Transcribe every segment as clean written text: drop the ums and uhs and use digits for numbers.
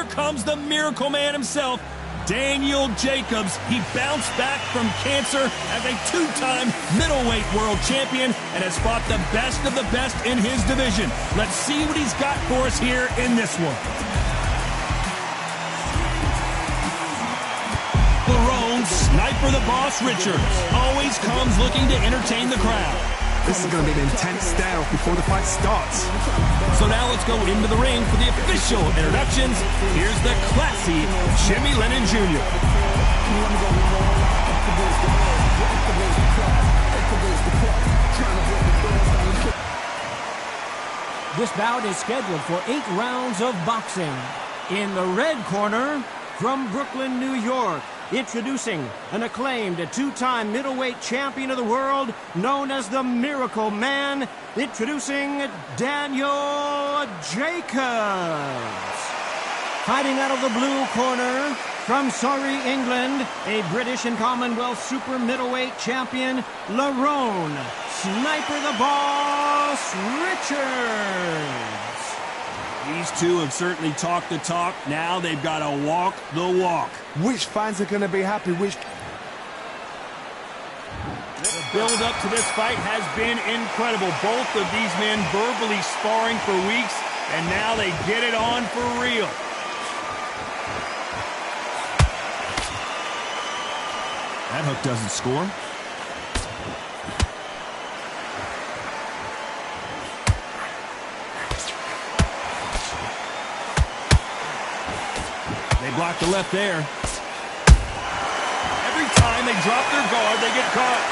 here comes the Miracle Man himself, Daniel Jacobs. He bounced back from cancer as a two-time middleweight world champion and has fought the best of the best in his division. Let's see what he's got for us here in this one. Sniper the Boss Richards always comes looking to entertain the crowd. This is going to be an intense stare-off before the fight starts. So now let's go into the ring for the official introductions. Here's the classy Jimmy Lennon Jr. This bout is scheduled for 8 rounds of boxing. In the red corner, from Brooklyn, New York, introducing an acclaimed two-time middleweight champion of the world known as the Miracle Man, introducing Daniel Jacobs. Fighting out of the blue corner, from Surrey, England, a British and Commonwealth super middleweight champion, Lerone Sniper the Boss Richards. These two have certainly talked the talk. Now they've got to walk the walk. Which fans are going to be happy? Which... The build-up to this fight has been incredible. Both of these men verbally sparring for weeks, and now they get it on for real. That hook doesn't score. They block the left there. Every time they drop their guard, they get caught.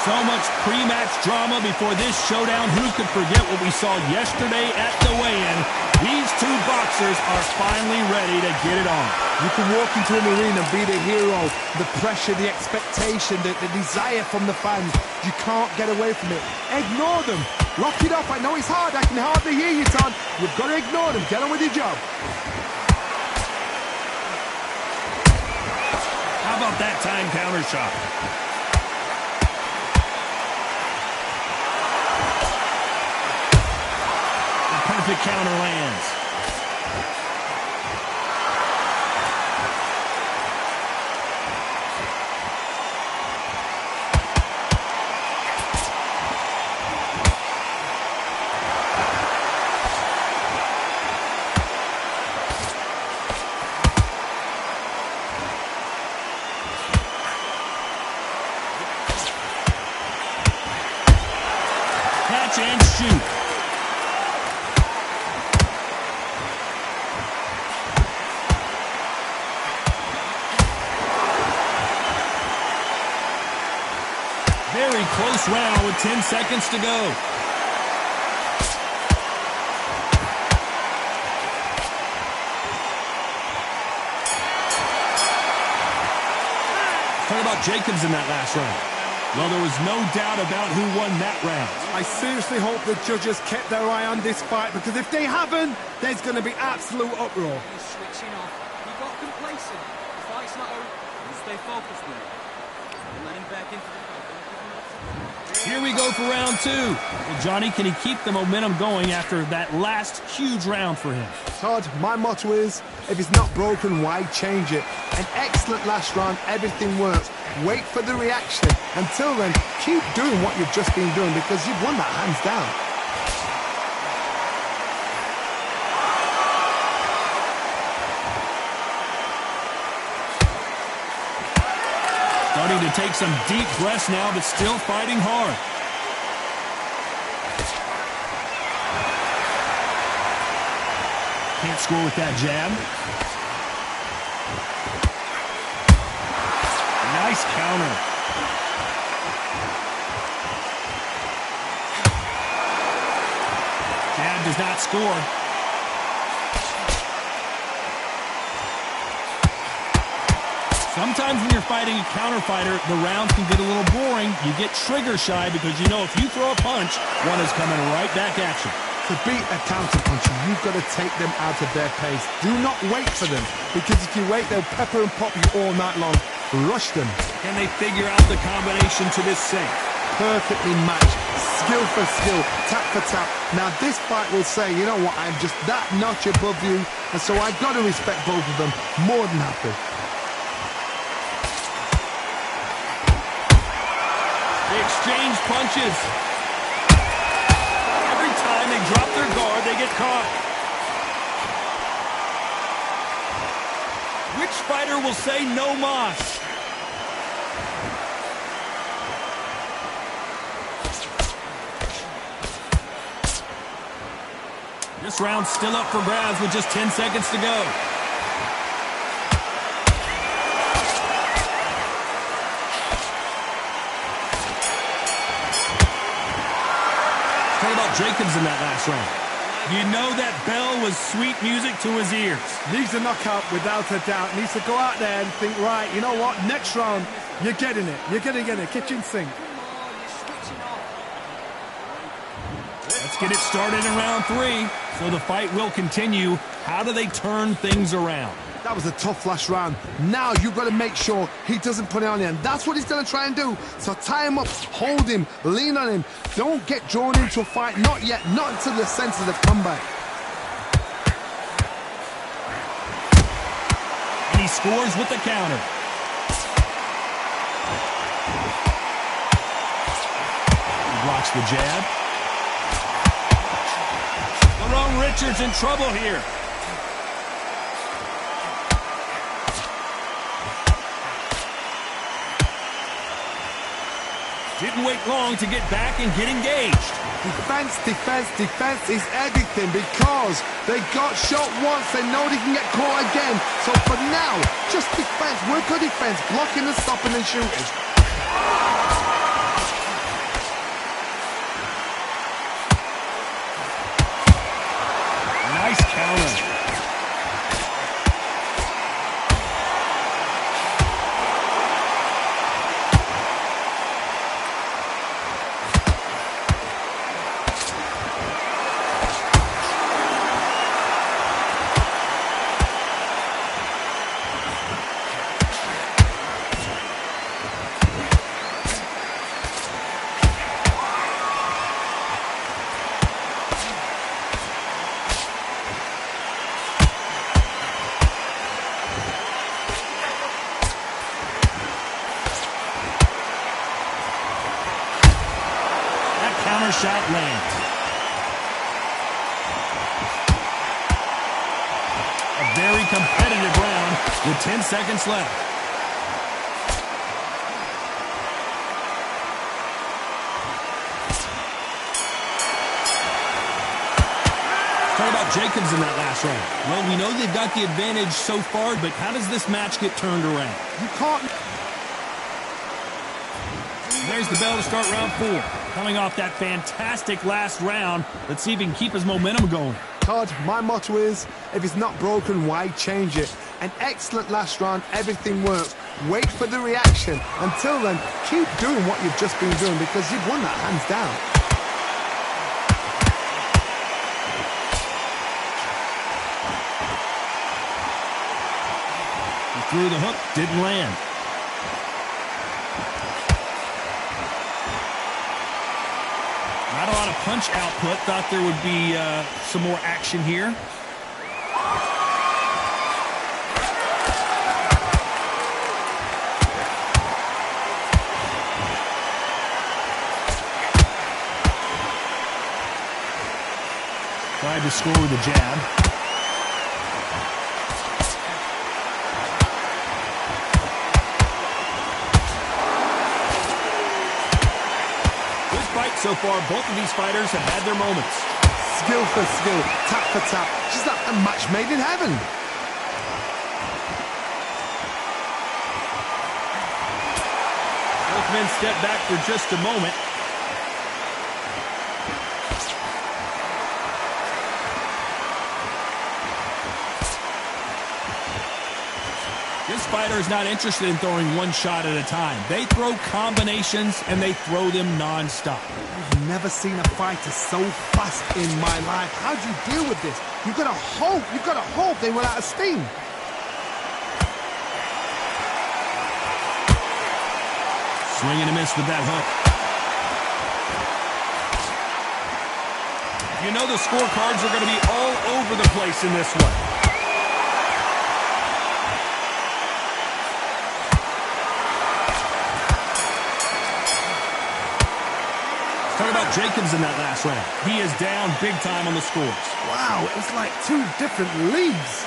So much pre-match drama before this showdown. Who could forget what we saw yesterday at the weigh-in? These two boxers are finally ready to get it on. You can walk into an arena and be the hero. The pressure, the expectation, the desire from the fans. You can't get away from it. Ignore them. Lock it up. I know it's hard. I can hardly hear you, Ton. You've got to ignore them. Get on with your job. How about that time counter shot? The perfect counter lands. Catch and shoot. Very close round with 10 seconds to go. What about Jacobs in that last round? Well, there was no doubt about who won that round. I seriously hope the judges kept their eye on this fight, because if they haven't, there's going to be absolute uproar. He's switching off. He got complacent. The fight's not over. You stay focused with him. Let him back into the fight. Here we go for round 2. Well, Johnny, can he keep the momentum going after that last huge round for him? Todd, my motto is, if it's not broken, why change it? An excellent last round, everything works. Wait for the reaction. Until then, keep doing what you've just been doing, because you've won that hands down. Starting to take some deep breaths now, but still fighting hard. Can't score with that jab. Nice counter. Jab does not score. Sometimes when you're fighting a counter fighter, the rounds can get a little boring. You get trigger shy because you know if you throw a punch, one is coming right back at you. To beat a counter puncher, you've got to take them out of their pace. Do not wait for them, because if you wait, they'll pepper and pop you all night long. Rush them. Can they figure out the combination to this sink? Perfectly matched. Skill for skill, tap for tap. Now this fight will say, you know what, I'm just that notch above you, and so I've got to respect both of them more than happy. They exchange punches. Every time they drop their guard, they get caught. Which fighter will say no mas? This round's still up for grabs with just 10 seconds to go. Talk about Jacobs in that last round. You know that bell was sweet music to his ears. Needs a knockout without a doubt. Needs to go out there and think, right, you know what, next round, you're getting it. You're going to get it. Kitchen sink. Let's get it started in round 3. So the fight will continue. How do they turn things around? That was a tough last round. Now you've got to make sure he doesn't put it on you, and that's what he's going to try and do. So tie him up, hold him, lean on him. Don't get drawn into a fight. Not yet. Not until the senses have come back. And he scores with the counter. He blocks the jab. Richards in trouble here. Didn't wait long to get back and get engaged. Defense, defense, defense is everything because they got shot once. They know they can get caught again. So for now, just defense. Work on defense, blocking and stopping and shooting. Nice counter. Shot lands. A very competitive round with 10 seconds left. Talk about Jacobs in that last round. Well, we know they've got the advantage so far, but how does this match get turned around? You can't. There's the bell to start round 4. Coming off that fantastic last round, let's see if he can keep his momentum going. Todd, my motto is, if it's not broken, why change it? An excellent last round, everything works. Wait for the reaction. Until then, keep doing what you've just been doing because you've won that hands down. He threw the hook, didn't land. Not a lot of punch output. Thought there would be some more action here. Tried to score with a jab. So far, both of these fighters have had their moments. Skill for skill, tap for tap. Just like a match made in heaven. Both men step back for just a moment. This fighter is not interested in throwing one shot at a time. They throw combinations, and they throw them non-stop. I've never seen a fighter so fast in my life. How do you deal with this? You've got to hope they run out of steam. Swing and a miss with that hook. You know the scorecards are going to be all over the place in this one. Talk about Jacobs in that last round. He is down big time on the scores. Wow, it was like two different leagues.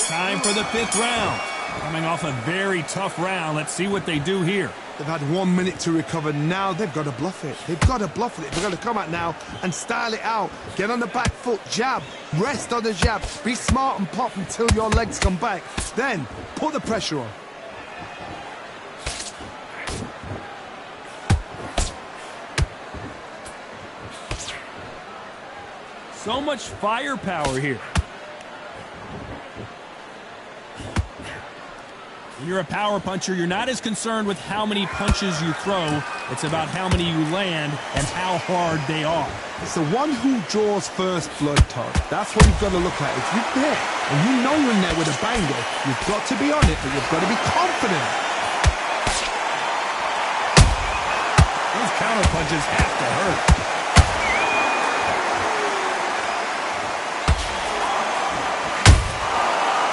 Time for the 5th round. Coming off a very tough round. Let's see what they do here. They've had 1 minute to recover. Now they've got to bluff it. They've got to bluff it. They've got to come out now and style it out. Get on the back foot, jab, rest on the jab. Be smart and pop until your legs come back. Then put the pressure on. So much firepower here. When you're a power puncher, you're not as concerned with how many punches you throw. It's about how many you land and how hard they are. It's the one who draws first blood, Todd. That's what you've got to look at. If you're there and you know you're in there with a banger, you've got to be on it, but you've got to be confident. Those counter punches have to hurt.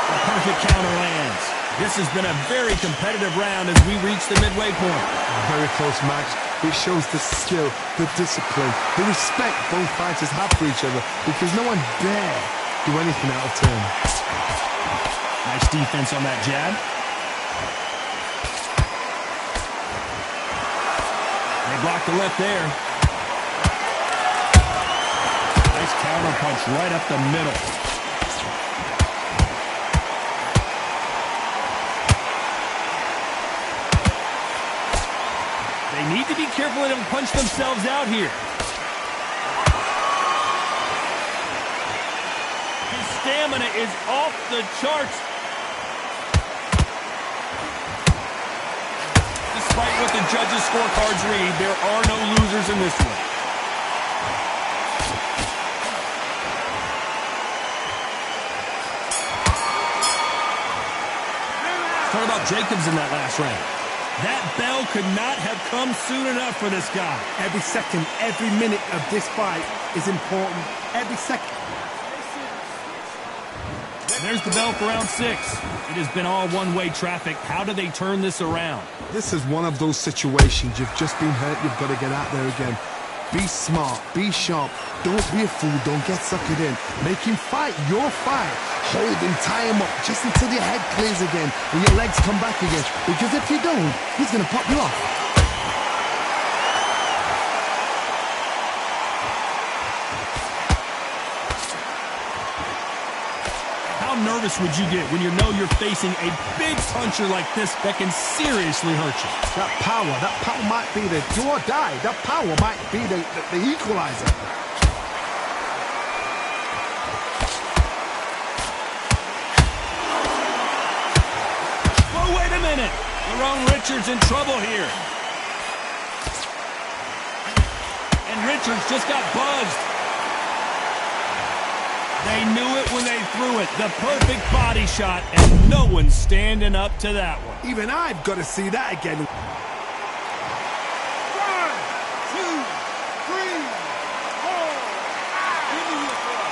The perfect counter lands. This has been a very competitive round as we reach the midway point. A very close match. It shows the skill, the discipline, the respect both fighters have for each other because no one dare do anything out of turn. Nice defense on that jab. They blocked the left there. Nice counter punch right up the middle. They need to be careful they don't punch themselves out here. His stamina is off the charts. Despite what the judges' scorecards read, there are no losers in this one. Talk about Jacobs in that last round. That bell could not have come soon enough for this guy. Every second, every minute of this fight is important. Every second. There's the bell for round 6. It has been all one-way traffic. How do they turn this around? This is one of those situations. You've just been hurt. You've got to get out there again. Be smart. Be sharp. Don't be a fool. Don't get suckered in. Make him fight your fight. Hold him, tie him up just until your head clears again and your legs come back again. Because if you don't, he's going to pop you off. How nervous would you get when you know you're facing a big puncher like this that can seriously hurt you? That power might be the do or die. That power might be the equalizer. Oh, wait a minute. Lerone Richards in trouble here. And Richards just got buzzed. They knew it when they threw it. The perfect body shot, and no one's standing up to that one. Even I've got to see that again. 1, 2, 3, 4. Give me your throw.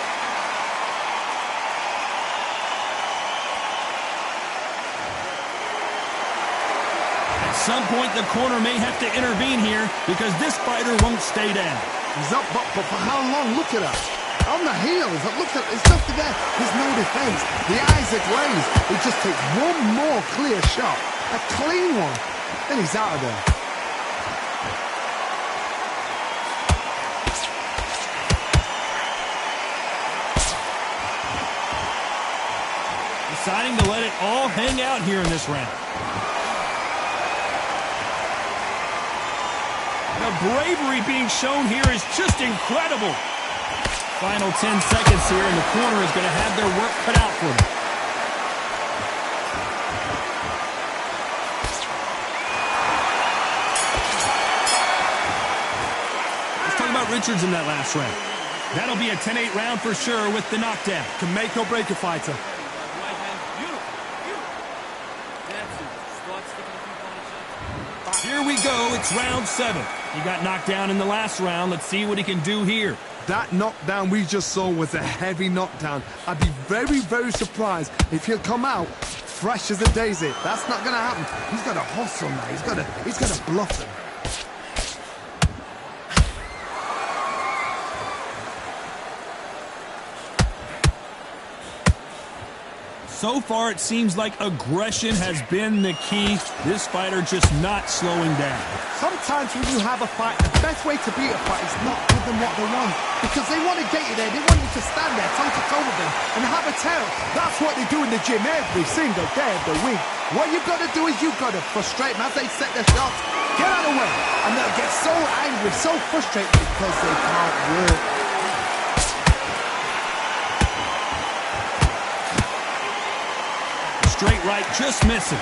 At some point, the corner may have to intervene here because this fighter won't stay down. He's up, but for how long? Look at that. On the heels, look at there's nothing there. There's no defense. The eyes are glazed. It just takes one more clear shot, a clean one, then he's out of there. Deciding to let it all hang out here in this round. The bravery being shown here is just incredible. Final 10 seconds here, and the corner is going to have their work cut out for them. Let's talk about Richards in that last round. That'll be a 10-8 round for sure with the knockdown. Can make or break a fighter. Here we go. It's round 7. He got knocked down in the last round. Let's see what he can do here. That knockdown we just saw was a heavy knockdown. I'd be very, very surprised if he'll come out fresh as a daisy. That's not going to happen. He's got to hustle now. He's got to bluff him. So far, it seems like aggression has been the key. This fighter just not slowing down. Sometimes when you have a fight, the best way to beat a fight is not give them what they want. Because they want to get you there. They want you to stand there toe-to-toe with them and have a tail. That's what they do in the gym every single day of the week. What you've got to do is you've got to frustrate them as they set their shots. Get out of the way. And they'll get so angry, so frustrated because they can't work. Straight right just misses.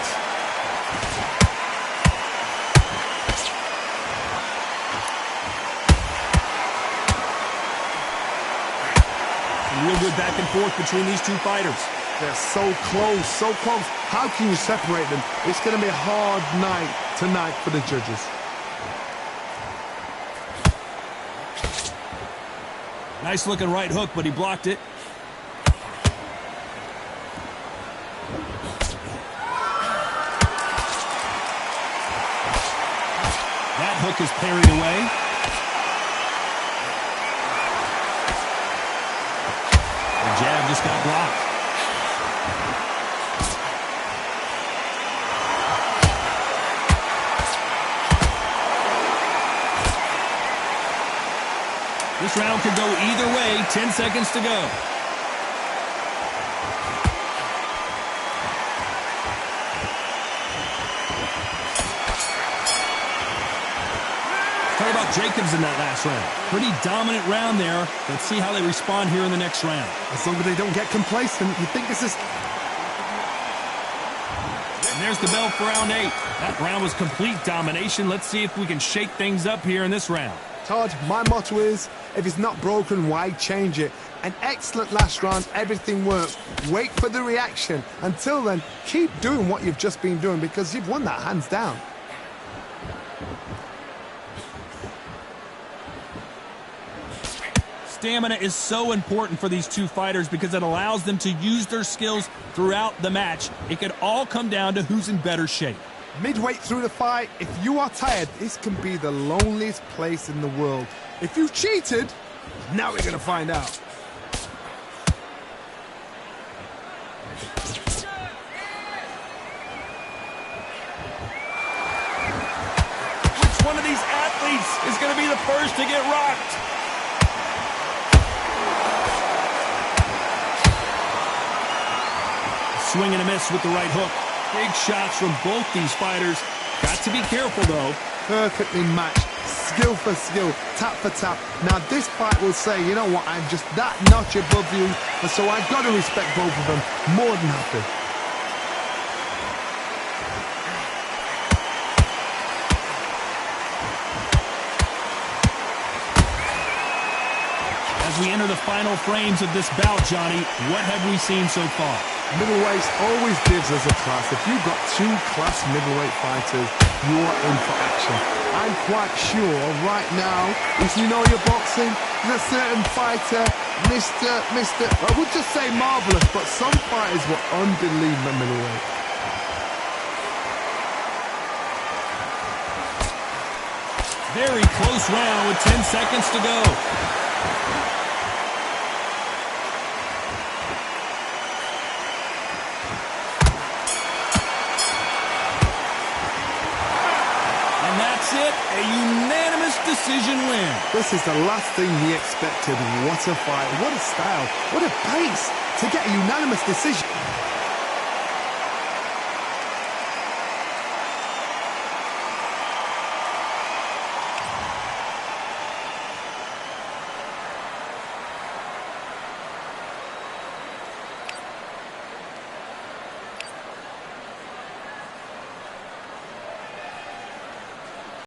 Real good back and forth between these two fighters. They're so close, so close. How can you separate them? It's going to be a hard night tonight for the judges. Nice looking right hook, but he blocked it. That hook is parried away. The jab just got blocked. This round could go either way. 10 seconds to go. Talk about Jacobs in that last round. Pretty dominant round there. Let's see how they respond here in the next round. As long as they don't get complacent, you think this is... And there's the bell for round 8. That round was complete domination. Let's see if we can shake things up here in this round. Todd, my motto is, if it's not broken, why change it? An excellent last round, everything works. Wait for the reaction. Until then, keep doing what you've just been doing because you've won that hands down. Stamina is so important for these two fighters because it allows them to use their skills throughout the match. It could all come down to who's in better shape. Midway through the fight, if you are tired, this can be the loneliest place in the world. If you cheated, now we're going to find out. Which one of these athletes is going to be the first to get rocked? Swing and a miss with the right hook. Big shots from both these fighters. Got to be careful, though. Perfectly matched. Skill for skill. Tap for tap. Now, this fight will say, you know what, I'm just that notch above you, and so I've got to respect both of them more than happy. As we enter the final frames of this bout, Johnny, what have we seen so far? Middleweights always gives us a class. If you've got two class middleweight fighters, you are in for action. I'm quite sure right now, if you know your boxing, there's a certain fighter, I would just say marvelous, but some fighters were unbelievable middleweight. Very close round with 10 seconds to go. A unanimous decision win. This is the last thing he expected. What a fight, what a style, what a pace to get a unanimous decision.